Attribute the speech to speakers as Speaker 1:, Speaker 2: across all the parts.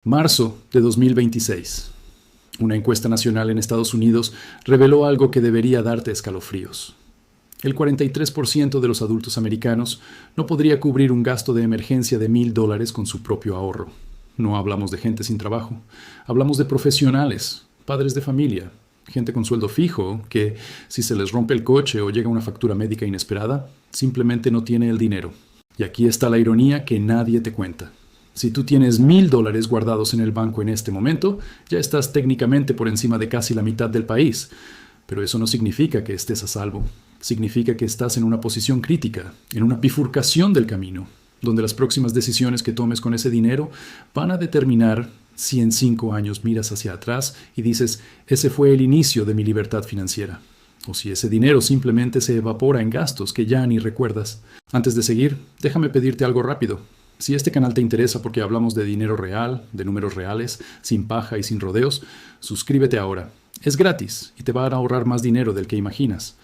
Speaker 1: Marzo de 2026. Una encuesta nacional en Estados Unidos reveló algo que debería darte escalofríos. El 43% de los adultos americanos no podría cubrir un gasto de emergencia de $1,000 con su propio ahorro. No hablamos de gente sin trabajo, hablamos de profesionales, padres de familia, gente con sueldo fijo que, si se les rompe el coche o llega una factura médica inesperada, simplemente no tiene el dinero. Y aquí está la ironía que nadie te cuenta. Si tú tienes $1,000 guardados en el banco en este momento, ya estás técnicamente por encima de casi la mitad del país. Pero eso no significa que estés a salvo. Significa que estás en una posición crítica, en una bifurcación del camino, donde las próximas decisiones que tomes con ese dinero van a determinar si en 5 años miras hacia atrás y dices, ese fue el inicio de mi libertad financiera. O si ese dinero simplemente se evapora en gastos que ya ni recuerdas. Antes de seguir, déjame pedirte algo rápido. Si este canal te interesa porque hablamos de dinero real, de números reales, sin paja y sin rodeos, suscríbete ahora. Es gratis y te va a ahorrar más dinero del que imaginas.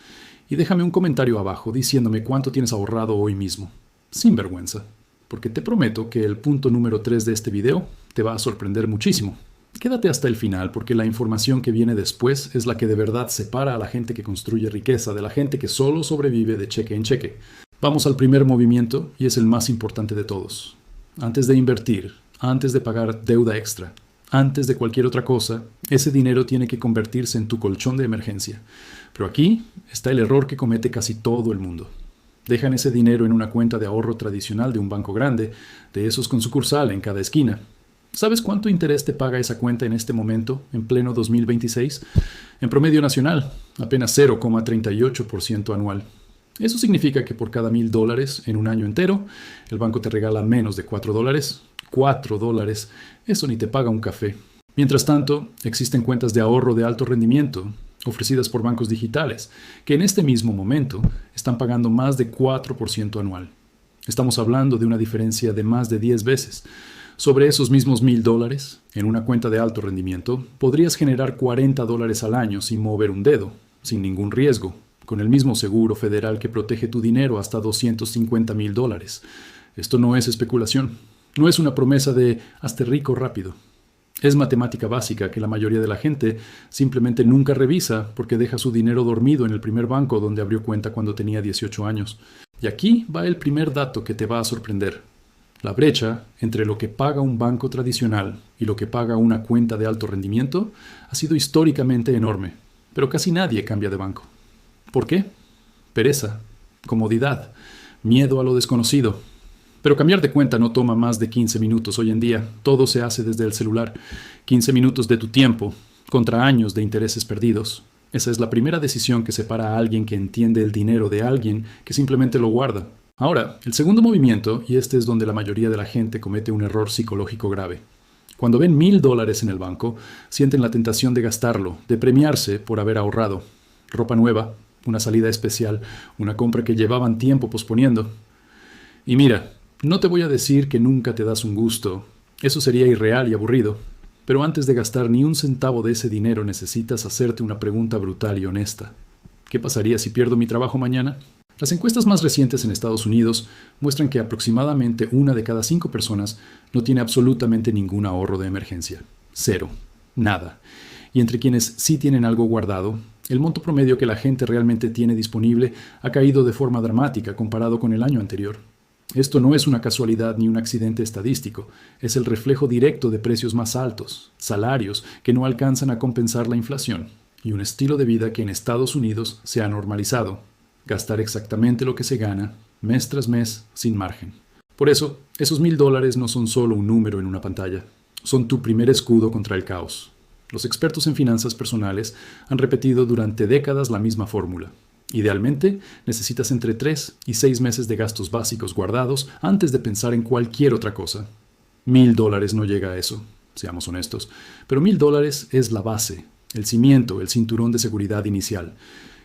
Speaker 1: Y déjame un comentario abajo diciéndome cuánto tienes ahorrado hoy mismo. Sin vergüenza, porque te prometo que el punto número 3 de este video te va a sorprender muchísimo. Quédate hasta el final porque la información que viene después es la que de verdad separa a la gente que construye riqueza de la gente que solo sobrevive de cheque en cheque. Vamos al primer movimiento y es el más importante de todos. Antes de invertir, antes de pagar deuda extra, antes de cualquier otra cosa, ese dinero tiene que convertirse en tu colchón de emergencia. Pero aquí está el error que comete casi todo el mundo. Dejan ese dinero en una cuenta de ahorro tradicional de un banco grande, de esos con sucursal en cada esquina. ¿Sabes cuánto interés te paga esa cuenta en este momento, en pleno 2026? En promedio nacional, apenas 0,38% anual. Eso significa que por cada $1,000 en un año entero, el banco te regala menos de $4. $4, eso ni te paga un café. Mientras tanto, existen cuentas de ahorro de alto rendimiento, ofrecidas por bancos digitales, que en este mismo momento están pagando más de 4% anual. Estamos hablando de una diferencia de más de 10 veces. Sobre esos mismos $1,000, en una cuenta de alto rendimiento, podrías generar $40 al año sin mover un dedo, sin ningún riesgo, con el mismo seguro federal que protege tu dinero hasta $250,000. Esto no es especulación, no es una promesa de hazte rico rápido. Es matemática básica que la mayoría de la gente simplemente nunca revisa porque deja su dinero dormido en el primer banco donde abrió cuenta cuando tenía 18 años. Y aquí va el primer dato que te va a sorprender. La brecha entre lo que paga un banco tradicional y lo que paga una cuenta de alto rendimiento ha sido históricamente enorme, pero casi nadie cambia de banco. ¿Por qué? Pereza, comodidad, miedo a lo desconocido. Pero cambiar de cuenta no toma más de 15 minutos hoy en día. Todo se hace desde el celular. 15 minutos de tu tiempo contra años de intereses perdidos. Esa es la primera decisión que separa a alguien que entiende el dinero de alguien que simplemente lo guarda. Ahora, el segundo movimiento, y este es donde la mayoría de la gente comete un error psicológico grave. Cuando ven $1,000 en el banco, sienten la tentación de gastarlo, de premiarse por haber ahorrado. Ropa nueva, una salida especial, una compra que llevaban tiempo posponiendo. Y mira, no te voy a decir que nunca te das un gusto, eso sería irreal y aburrido, pero antes de gastar ni un centavo de ese dinero necesitas hacerte una pregunta brutal y honesta. ¿Qué pasaría si pierdo mi trabajo mañana? Las encuestas más recientes en Estados Unidos muestran que aproximadamente 1 de cada 5 personas no tiene absolutamente ningún ahorro de emergencia. 0. Nada. Y entre quienes sí tienen algo guardado, el monto promedio que la gente realmente tiene disponible ha caído de forma dramática comparado con el año anterior. Esto no es una casualidad ni un accidente estadístico, es el reflejo directo de precios más altos, salarios que no alcanzan a compensar la inflación y un estilo de vida que en Estados Unidos se ha normalizado. Gastar exactamente lo que se gana, mes tras mes, sin margen. Por eso, esos $1,000 no son solo un número en una pantalla, son tu primer escudo contra el caos. Los expertos en finanzas personales han repetido durante décadas la misma fórmula. Idealmente, necesitas entre 3 y 6 meses de gastos básicos guardados antes de pensar en cualquier otra cosa. $1,000 no llega a eso, seamos honestos, pero $1,000 es la base, el cimiento, el cinturón de seguridad inicial.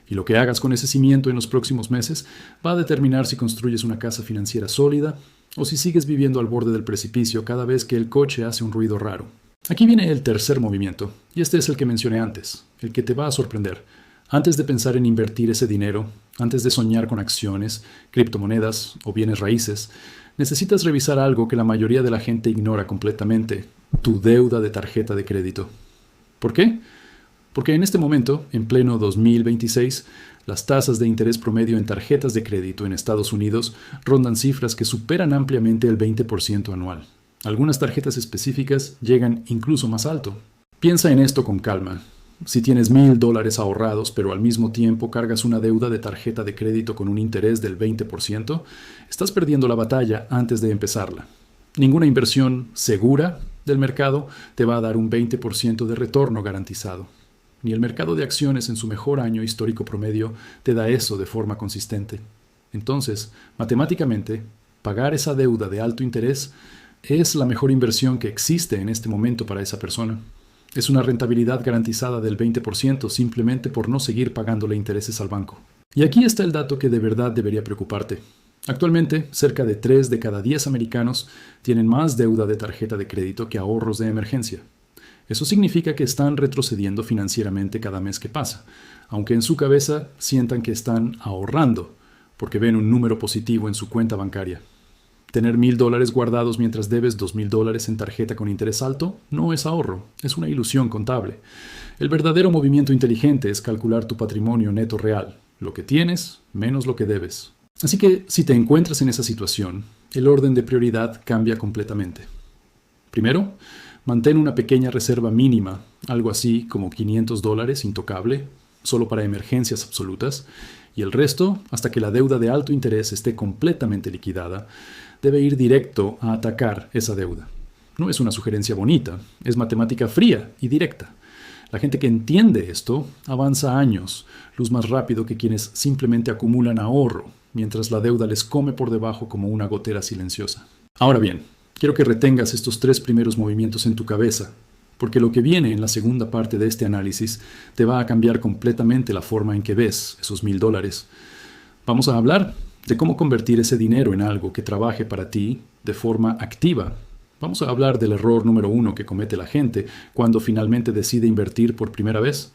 Speaker 1: Y lo que hagas con ese cimiento en los próximos meses va a determinar si construyes una casa financiera sólida o si sigues viviendo al borde del precipicio cada vez que el coche hace un ruido raro. Aquí viene el tercer movimiento, y este es el que mencioné antes, el que te va a sorprender. Antes de pensar en invertir ese dinero, antes de soñar con acciones, criptomonedas o bienes raíces, necesitas revisar algo que la mayoría de la gente ignora completamente: tu deuda de tarjeta de crédito. ¿Por qué? Porque en este momento, en pleno 2026, las tasas de interés promedio en tarjetas de crédito en Estados Unidos rondan cifras que superan ampliamente el 20% anual. Algunas tarjetas específicas llegan incluso más alto. Piensa en esto con calma. Si tienes $1,000 ahorrados, pero al mismo tiempo cargas una deuda de tarjeta de crédito con un interés del 20%, estás perdiendo la batalla antes de empezarla. Ninguna inversión segura del mercado te va a dar un 20% de retorno garantizado. Ni el mercado de acciones en su mejor año histórico promedio te da eso de forma consistente. Entonces, matemáticamente, pagar esa deuda de alto interés es la mejor inversión que existe en este momento para esa persona. Es una rentabilidad garantizada del 20% simplemente por no seguir pagándole intereses al banco. Y aquí está el dato que de verdad debería preocuparte. Actualmente, cerca de 3 de cada 10 americanos tienen más deuda de tarjeta de crédito que ahorros de emergencia. Eso significa que están retrocediendo financieramente cada mes que pasa, aunque en su cabeza sientan que están ahorrando, porque ven un número positivo en su cuenta bancaria. Tener $1,000 guardados mientras debes $2,000 en tarjeta con interés alto no es ahorro, es una ilusión contable. El verdadero movimiento inteligente es calcular tu patrimonio neto real, lo que tienes menos lo que debes. Así que si te encuentras en esa situación, el orden de prioridad cambia completamente. Primero, mantén una pequeña reserva mínima, algo así como $500 intocable, solo para emergencias absolutas, y el resto, hasta que la deuda de alto interés esté completamente liquidada, debe ir directo a atacar esa deuda. No es una sugerencia bonita, es matemática fría y directa. La gente que entiende esto avanza años, luz más rápido que quienes simplemente acumulan ahorro, mientras la deuda les come por debajo como una gotera silenciosa. Ahora bien, quiero que retengas estos 3 primeros movimientos en tu cabeza, porque lo que viene en la segunda parte de este análisis te va a cambiar completamente la forma en que ves esos $1,000. Vamos a hablar de cómo convertir ese dinero en algo que trabaje para ti de forma activa. Vamos a hablar del error número 1 que comete la gente cuando finalmente decide invertir por primera vez.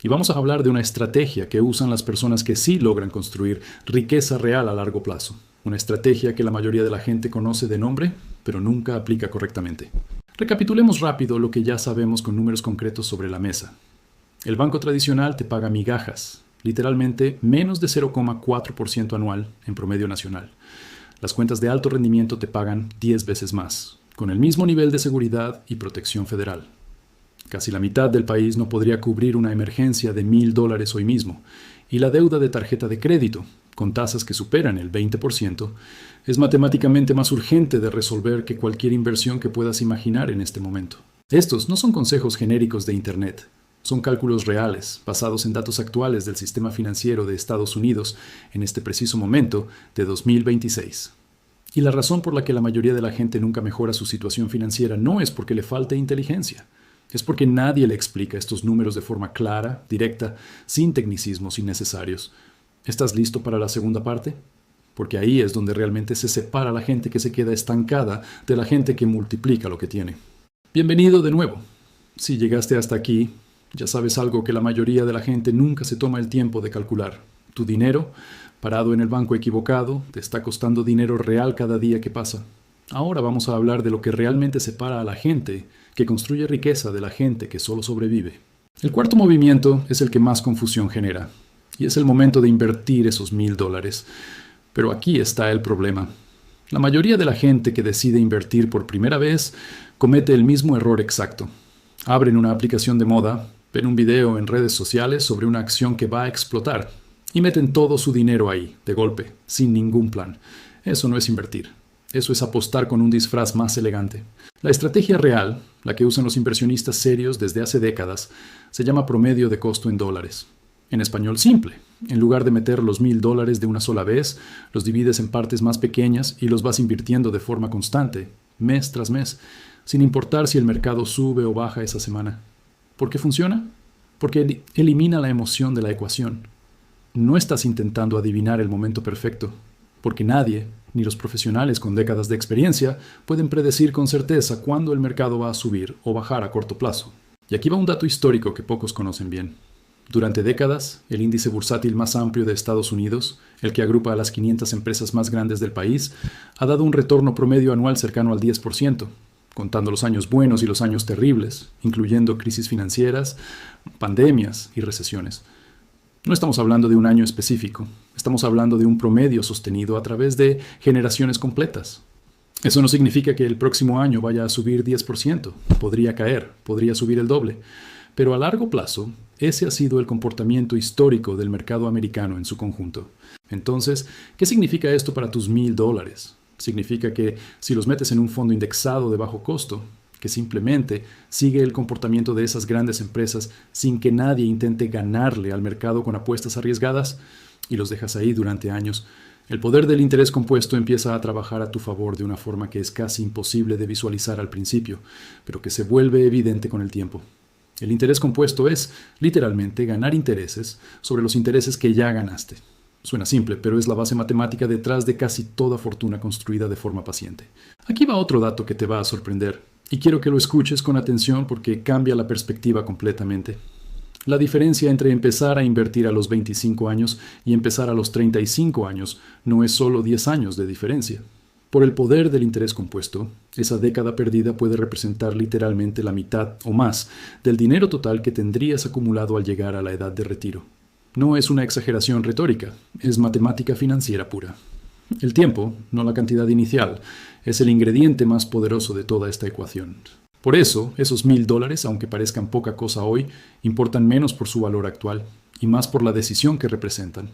Speaker 1: Y vamos a hablar de una estrategia que usan las personas que sí logran construir riqueza real a largo plazo. Una estrategia que la mayoría de la gente conoce de nombre, pero nunca aplica correctamente. Recapitulemos rápido lo que ya sabemos con números concretos sobre la mesa. El banco tradicional te paga migajas, literalmente menos de 0,4% anual en promedio nacional. Las cuentas de alto rendimiento te pagan 10 veces más, con el mismo nivel de seguridad y protección federal. Casi la mitad del país no podría cubrir una emergencia de $1,000 hoy mismo, y la deuda de tarjeta de crédito, con tasas que superan el 20%, es matemáticamente más urgente de resolver que cualquier inversión que puedas imaginar en este momento. Estos no son consejos genéricos de Internet. Son cálculos reales, basados en datos actuales del sistema financiero de Estados Unidos en este preciso momento de 2026. Y la razón por la que la mayoría de la gente nunca mejora su situación financiera no es porque le falte inteligencia. Es porque nadie le explica estos números de forma clara, directa, sin tecnicismos innecesarios. ¿Estás listo para la segunda parte? Porque ahí es donde realmente se separa la gente que se queda estancada de la gente que multiplica lo que tiene. Bienvenido de nuevo. Si llegaste hasta aquí, ya sabes algo que la mayoría de la gente nunca se toma el tiempo de calcular. Tu dinero, parado en el banco equivocado, te está costando dinero real cada día que pasa. Ahora vamos a hablar de lo que realmente separa a la gente que construye riqueza de la gente que solo sobrevive. El cuarto movimiento es el que más confusión genera, y es el momento de invertir esos $1,000. Pero aquí está el problema. La mayoría de la gente que decide invertir por primera vez comete el mismo error exacto. Abren una aplicación de moda, ven un video en redes sociales sobre una acción que va a explotar y meten todo su dinero ahí, de golpe, sin ningún plan. Eso no es invertir. Eso es apostar con un disfraz más elegante. La estrategia real, la que usan los inversionistas serios desde hace décadas, se llama promedio de costo en dólares. En español simple, en lugar de meter los $1,000 de una sola vez, los divides en partes más pequeñas y los vas invirtiendo de forma constante, mes tras mes, sin importar si el mercado sube o baja esa semana. ¿Por qué funciona? Porque elimina la emoción de la ecuación. No estás intentando adivinar el momento perfecto, porque nadie, ni los profesionales con décadas de experiencia, pueden predecir con certeza cuándo el mercado va a subir o bajar a corto plazo. Y aquí va un dato histórico que pocos conocen bien. Durante décadas, el índice bursátil más amplio de Estados Unidos, el que agrupa a las 500 empresas más grandes del país, ha dado un retorno promedio anual cercano al 10%, contando los años buenos y los años terribles, incluyendo crisis financieras, pandemias y recesiones. No estamos hablando de un año específico, estamos hablando de un promedio sostenido a través de generaciones completas. Eso no significa que el próximo año vaya a subir 10%, podría caer, podría subir el doble, pero a largo plazo, ese ha sido el comportamiento histórico del mercado americano en su conjunto. Entonces, ¿qué significa esto para tus $1,000? Significa que si los metes en un fondo indexado de bajo costo, que simplemente sigue el comportamiento de esas grandes empresas sin que nadie intente ganarle al mercado con apuestas arriesgadas, y los dejas ahí durante años, el poder del interés compuesto empieza a trabajar a tu favor de una forma que es casi imposible de visualizar al principio, pero que se vuelve evidente con el tiempo. El interés compuesto es, literalmente, ganar intereses sobre los intereses que ya ganaste. Suena simple, pero es la base matemática detrás de casi toda fortuna construida de forma paciente. Aquí va otro dato que te va a sorprender, y quiero que lo escuches con atención porque cambia la perspectiva completamente. La diferencia entre empezar a invertir a los 25 años y empezar a los 35 años no es solo 10 años de diferencia. Por el poder del interés compuesto, esa década perdida puede representar literalmente la mitad o más del dinero total que tendrías acumulado al llegar a la edad de retiro. No es una exageración retórica, es matemática financiera pura. El tiempo, no la cantidad inicial, es el ingrediente más poderoso de toda esta ecuación. Por eso, esos $1,000, aunque parezcan poca cosa hoy, importan menos por su valor actual y más por la decisión que representan.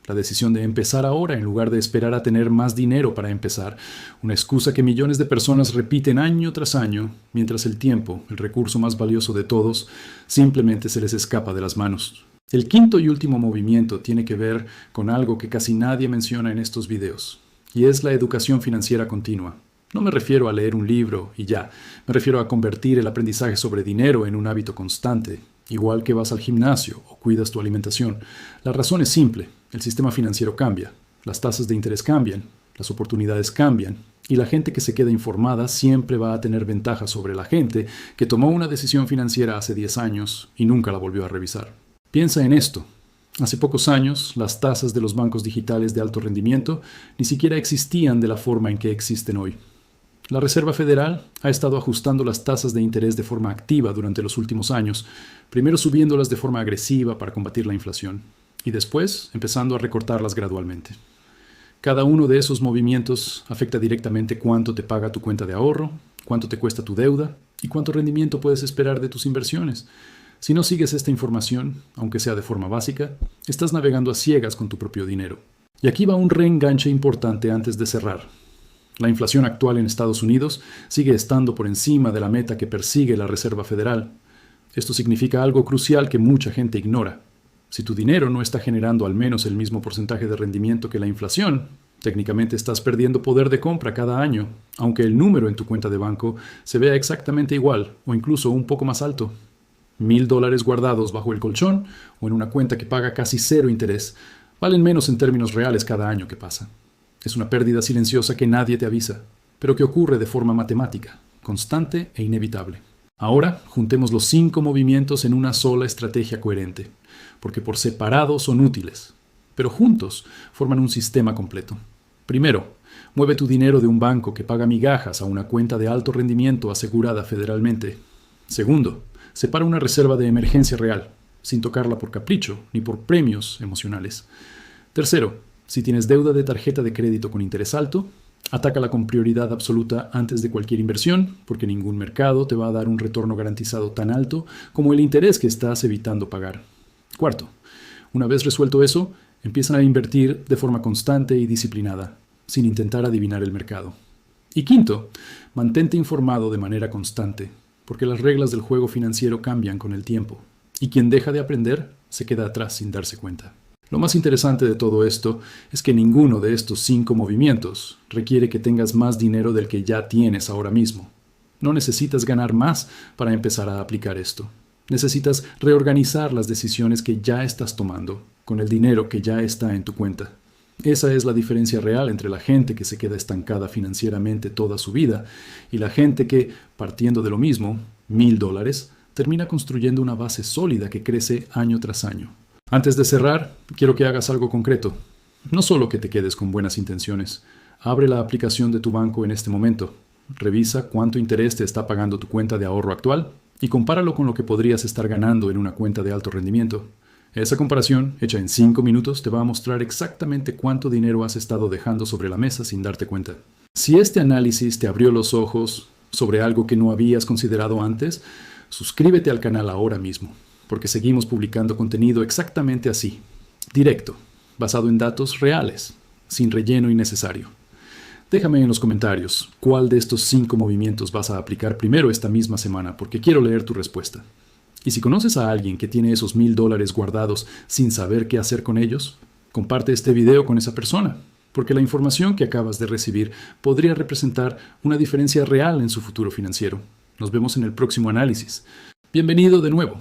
Speaker 1: La decisión de empezar ahora en lugar de esperar a tener más dinero para empezar, una excusa que millones de personas repiten año tras año, mientras el tiempo, el recurso más valioso de todos, simplemente se les escapa de las manos. El quinto y último movimiento tiene que ver con algo que casi nadie menciona en estos videos, y es la educación financiera continua. No me refiero a leer un libro y ya, me refiero a convertir el aprendizaje sobre dinero en un hábito constante, igual que vas al gimnasio o cuidas tu alimentación. La razón es simple, el sistema financiero cambia, las tasas de interés cambian, las oportunidades cambian, y la gente que se queda informada siempre va a tener ventaja sobre la gente que tomó una decisión financiera hace 10 años y nunca la volvió a revisar. Piensa en esto. Hace pocos años, las tasas de los bancos digitales de alto rendimiento ni siquiera existían de la forma en que existen hoy. La Reserva Federal ha estado ajustando las tasas de interés de forma activa durante los últimos años, primero subiéndolas de forma agresiva para combatir la inflación, y después empezando a recortarlas gradualmente. Cada uno de esos movimientos afecta directamente cuánto te paga tu cuenta de ahorro, cuánto te cuesta tu deuda y cuánto rendimiento puedes esperar de tus inversiones. Si no sigues esta información, aunque sea de forma básica, estás navegando a ciegas con tu propio dinero. Y aquí va un reenganche importante antes de cerrar. La inflación actual en Estados Unidos sigue estando por encima de la meta que persigue la Reserva Federal. Esto significa algo crucial que mucha gente ignora. Si tu dinero no está generando al menos el mismo porcentaje de rendimiento que la inflación, técnicamente estás perdiendo poder de compra cada año, aunque el número en tu cuenta de banco se vea exactamente igual o incluso un poco más alto. $1,000 guardados bajo el colchón o en una cuenta que paga casi cero interés valen menos en términos reales cada año que pasa. Es una pérdida silenciosa que nadie te avisa, pero que ocurre de forma matemática, constante e inevitable. Ahora, juntemos los 5 movimientos en una sola estrategia coherente, porque por separado son útiles, pero juntos forman un sistema completo. Primero, mueve tu dinero de un banco que paga migajas a una cuenta de alto rendimiento asegurada federalmente. Segundo, separa una reserva de emergencia real, sin tocarla por capricho ni por premios emocionales. Tercero, si tienes deuda de tarjeta de crédito con interés alto, atácala con prioridad absoluta antes de cualquier inversión, porque ningún mercado te va a dar un retorno garantizado tan alto como el interés que estás evitando pagar. Cuarto, una vez resuelto eso, empiezan a invertir de forma constante y disciplinada, sin intentar adivinar el mercado. Y quinto, mantente informado de manera constante, porque las reglas del juego financiero cambian con el tiempo, y quien deja de aprender se queda atrás sin darse cuenta. Lo más interesante de todo esto es que ninguno de estos 5 movimientos requiere que tengas más dinero del que ya tienes ahora mismo. No necesitas ganar más para empezar a aplicar esto. Necesitas reorganizar las decisiones que ya estás tomando con el dinero que ya está en tu cuenta. Esa es la diferencia real entre la gente que se queda estancada financieramente toda su vida y la gente que, partiendo de lo mismo, $1,000, termina construyendo una base sólida que crece año tras año. Antes de cerrar, quiero que hagas algo concreto. No solo que te quedes con buenas intenciones. Abre la aplicación de tu banco en este momento. Revisa cuánto interés te está pagando tu cuenta de ahorro actual y compáralo con lo que podrías estar ganando en una cuenta de alto rendimiento. Esa comparación, hecha en 5 minutos, te va a mostrar exactamente cuánto dinero has estado dejando sobre la mesa sin darte cuenta. Si este análisis te abrió los ojos sobre algo que no habías considerado antes, suscríbete al canal ahora mismo, porque seguimos publicando contenido exactamente así, directo, basado en datos reales, sin relleno innecesario. Déjame en los comentarios cuál de estos 5 movimientos vas a aplicar primero esta misma semana, porque quiero leer tu respuesta. Y si conoces a alguien que tiene esos $1,000 guardados sin saber qué hacer con ellos, comparte este video con esa persona, porque la información que acabas de recibir podría representar una diferencia real en su futuro financiero. Nos vemos en el próximo análisis. Bienvenido de nuevo.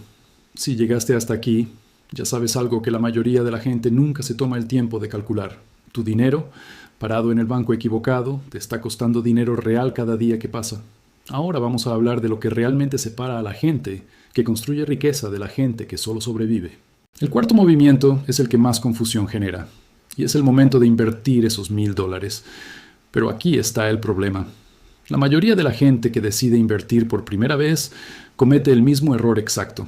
Speaker 1: Si llegaste hasta aquí, ya sabes algo que la mayoría de la gente nunca se toma el tiempo de calcular. Tu dinero, parado en el banco equivocado, te está costando dinero real cada día que pasa. Ahora vamos a hablar de lo que realmente separa a la gente que construye riqueza de la gente que solo sobrevive. El cuarto movimiento es el que más confusión genera, y es el momento de invertir esos $1,000. Pero aquí está el problema. La mayoría de la gente que decide invertir por primera vez comete el mismo error exacto.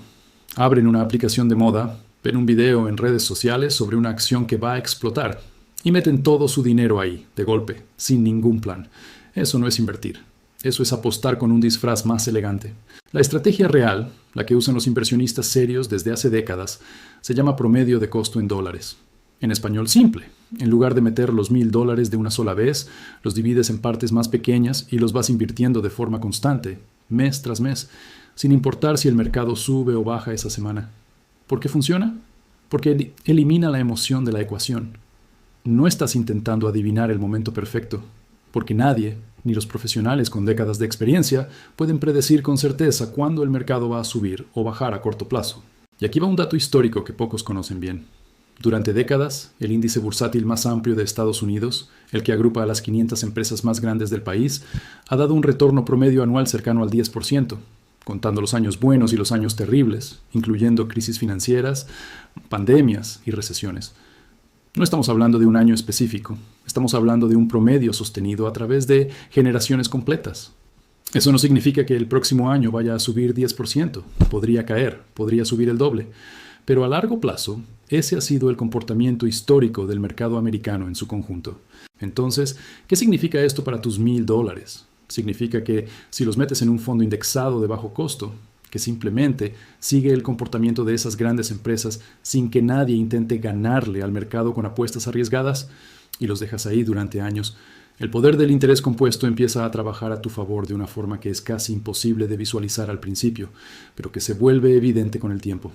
Speaker 1: Abren una aplicación de moda, ven un video en redes sociales sobre una acción que va a explotar y meten todo su dinero ahí, de golpe, sin ningún plan. Eso no es invertir. Eso es apostar con un disfraz más elegante. La estrategia real, la que usan los inversionistas serios desde hace décadas, se llama promedio de costo en dólares. En español simple. En lugar de meter los $1,000 de una sola vez, los divides en partes más pequeñas y los vas invirtiendo de forma constante, mes tras mes, sin importar si el mercado sube o baja esa semana. ¿Por qué funciona? Porque elimina la emoción de la ecuación. No estás intentando adivinar el momento perfecto, porque nadie, ni los profesionales con décadas de experiencia, pueden predecir con certeza cuándo el mercado va a subir o bajar a corto plazo. Y aquí va un dato histórico que pocos conocen bien. Durante décadas, el índice bursátil más amplio de Estados Unidos, el que agrupa a las 500 empresas más grandes del país, ha dado un retorno promedio anual cercano al 10%, contando los años buenos y los años terribles, incluyendo crisis financieras, pandemias y recesiones. No estamos hablando de un año específico, estamos hablando de un promedio sostenido a través de generaciones completas. Eso no significa que el próximo año vaya a subir 10%, podría caer, podría subir el doble, pero a largo plazo, ese ha sido el comportamiento histórico del mercado americano en su conjunto. Entonces, ¿qué significa esto para tus $1,000? Significa que si los metes en un fondo indexado de bajo costo, que simplemente sigue el comportamiento de esas grandes empresas sin que nadie intente ganarle al mercado con apuestas arriesgadas, y los dejas ahí durante años, el poder del interés compuesto empieza a trabajar a tu favor de una forma que es casi imposible de visualizar al principio, pero que se vuelve evidente con el tiempo.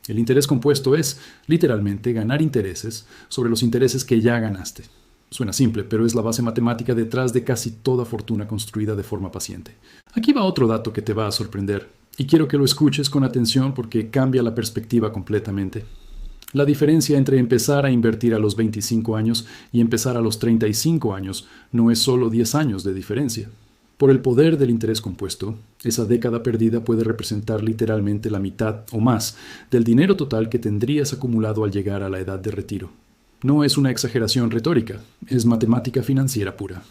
Speaker 1: El interés compuesto es, literalmente, ganar intereses sobre los intereses que ya ganaste. Suena simple, pero es la base matemática detrás de casi toda fortuna construida de forma paciente. Aquí va otro dato que te va a sorprender, y quiero que lo escuches con atención porque cambia la perspectiva completamente. La diferencia entre empezar a invertir a los 25 años y empezar a los 35 años no es solo 10 años de diferencia. Por el poder del interés compuesto, esa década perdida puede representar literalmente la mitad o más del dinero total que tendrías acumulado al llegar a la edad de retiro. No es una exageración retórica, es matemática financiera pura.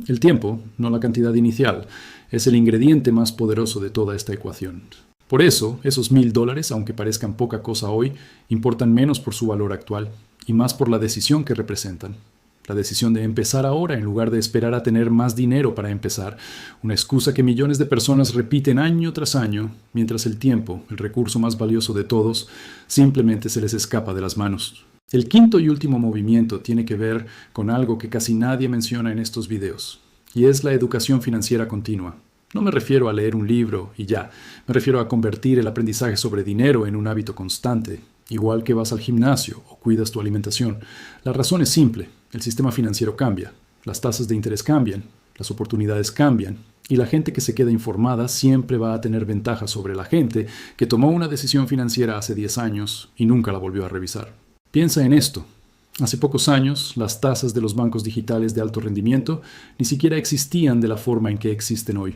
Speaker 1: El tiempo, no la cantidad inicial, es el ingrediente más poderoso de toda esta ecuación. Por eso, esos $1,000, aunque parezcan poca cosa hoy, importan menos por su valor actual y más por la decisión que representan. La decisión de empezar ahora en lugar de esperar a tener más dinero para empezar, una excusa que millones de personas repiten año tras año, mientras el tiempo, el recurso más valioso de todos, simplemente se les escapa de las manos. El quinto y último movimiento tiene que ver con algo que casi nadie menciona en estos videos, y es la educación financiera continua. No me refiero a leer un libro y ya, me refiero a convertir el aprendizaje sobre dinero en un hábito constante, igual que vas al gimnasio o cuidas tu alimentación. La razón es simple, el sistema financiero cambia, las tasas de interés cambian, las oportunidades cambian, y la gente que se queda informada siempre va a tener ventaja sobre la gente que tomó una decisión financiera hace 10 años y nunca la volvió a revisar. Piensa en esto. Hace pocos años, las tasas de los bancos digitales de alto rendimiento ni siquiera existían de la forma en que existen hoy.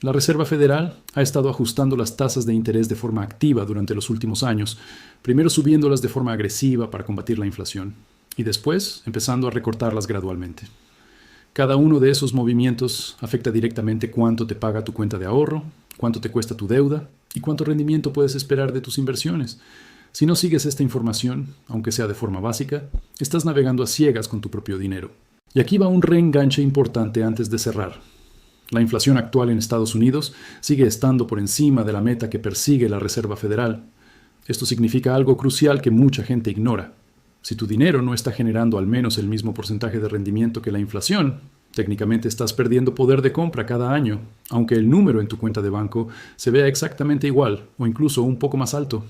Speaker 1: La Reserva Federal ha estado ajustando las tasas de interés de forma activa durante los últimos años, primero subiéndolas de forma agresiva para combatir la inflación y después empezando a recortarlas gradualmente. Cada uno de esos movimientos afecta directamente cuánto te paga tu cuenta de ahorro, cuánto te cuesta tu deuda y cuánto rendimiento puedes esperar de tus inversiones. Si no sigues esta información, aunque sea de forma básica, estás navegando a ciegas con tu propio dinero. Y aquí va un reenganche importante antes de cerrar. La inflación actual en Estados Unidos sigue estando por encima de la meta que persigue la Reserva Federal. Esto significa algo crucial que mucha gente ignora. Si tu dinero no está generando al menos el mismo porcentaje de rendimiento que la inflación, técnicamente estás perdiendo poder de compra cada año, aunque el número en tu cuenta de banco se vea exactamente igual o incluso un poco más alto.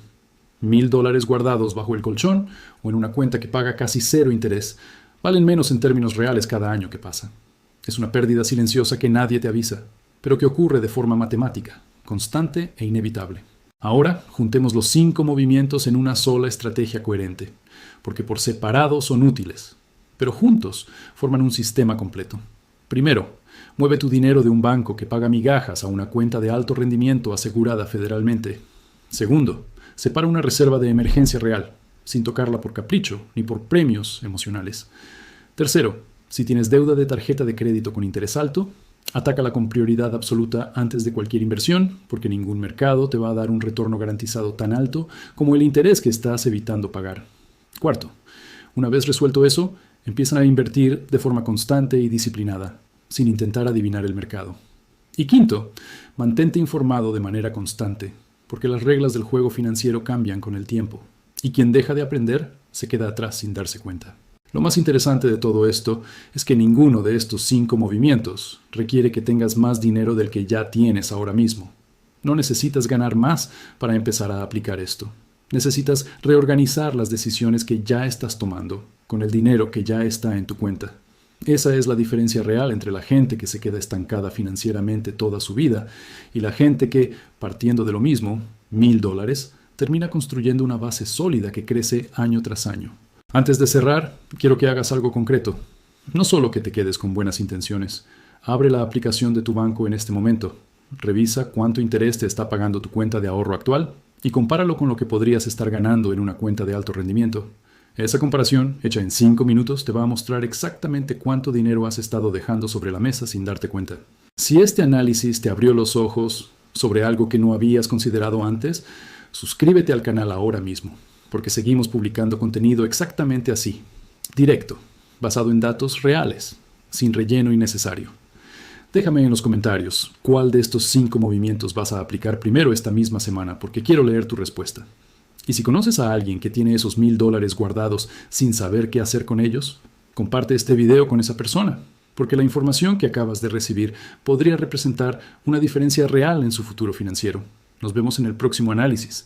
Speaker 1: $1,000 guardados bajo el colchón o en una cuenta que paga casi cero interés valen menos en términos reales cada año que pasa. Es una pérdida silenciosa que nadie te avisa, pero que ocurre de forma matemática, constante e inevitable. Ahora, juntemos los 5 movimientos en una sola estrategia coherente, porque por separado son útiles, pero juntos forman un sistema completo. Primero, mueve tu dinero de un banco que paga migajas a una cuenta de alto rendimiento asegurada federalmente. Segundo, separa una reserva de emergencia real, sin tocarla por capricho ni por premios emocionales. Tercero, si tienes deuda de tarjeta de crédito con interés alto, atácala con prioridad absoluta antes de cualquier inversión, porque ningún mercado te va a dar un retorno garantizado tan alto como el interés que estás evitando pagar. Cuarto, una vez resuelto eso, empiezan a invertir de forma constante y disciplinada, sin intentar adivinar el mercado. Y quinto, mantente informado de manera constante, porque las reglas del juego financiero cambian con el tiempo, y quien deja de aprender se queda atrás sin darse cuenta. Lo más interesante de todo esto es que ninguno de estos 5 movimientos requiere que tengas más dinero del que ya tienes ahora mismo. No necesitas ganar más para empezar a aplicar esto. Necesitas reorganizar las decisiones que ya estás tomando con el dinero que ya está en tu cuenta. Esa es la diferencia real entre la gente que se queda estancada financieramente toda su vida y la gente que, partiendo de lo mismo, $1,000, termina construyendo una base sólida que crece año tras año. Antes de cerrar, quiero que hagas algo concreto. No solo que te quedes con buenas intenciones. Abre la aplicación de tu banco en este momento. Revisa cuánto interés te está pagando tu cuenta de ahorro actual y compáralo con lo que podrías estar ganando en una cuenta de alto rendimiento. Esa comparación, hecha en 5 minutos, te va a mostrar exactamente cuánto dinero has estado dejando sobre la mesa sin darte cuenta. Si este análisis te abrió los ojos sobre algo que no habías considerado antes, suscríbete al canal ahora mismo, porque seguimos publicando contenido exactamente así, directo, basado en datos reales, sin relleno innecesario. Déjame en los comentarios cuál de estos 5 movimientos vas a aplicar primero esta misma semana, porque quiero leer tu respuesta. Y si conoces a alguien que tiene esos $1,000 guardados sin saber qué hacer con ellos, comparte este video con esa persona, porque la información que acabas de recibir podría representar una diferencia real en su futuro financiero. Nos vemos en el próximo análisis.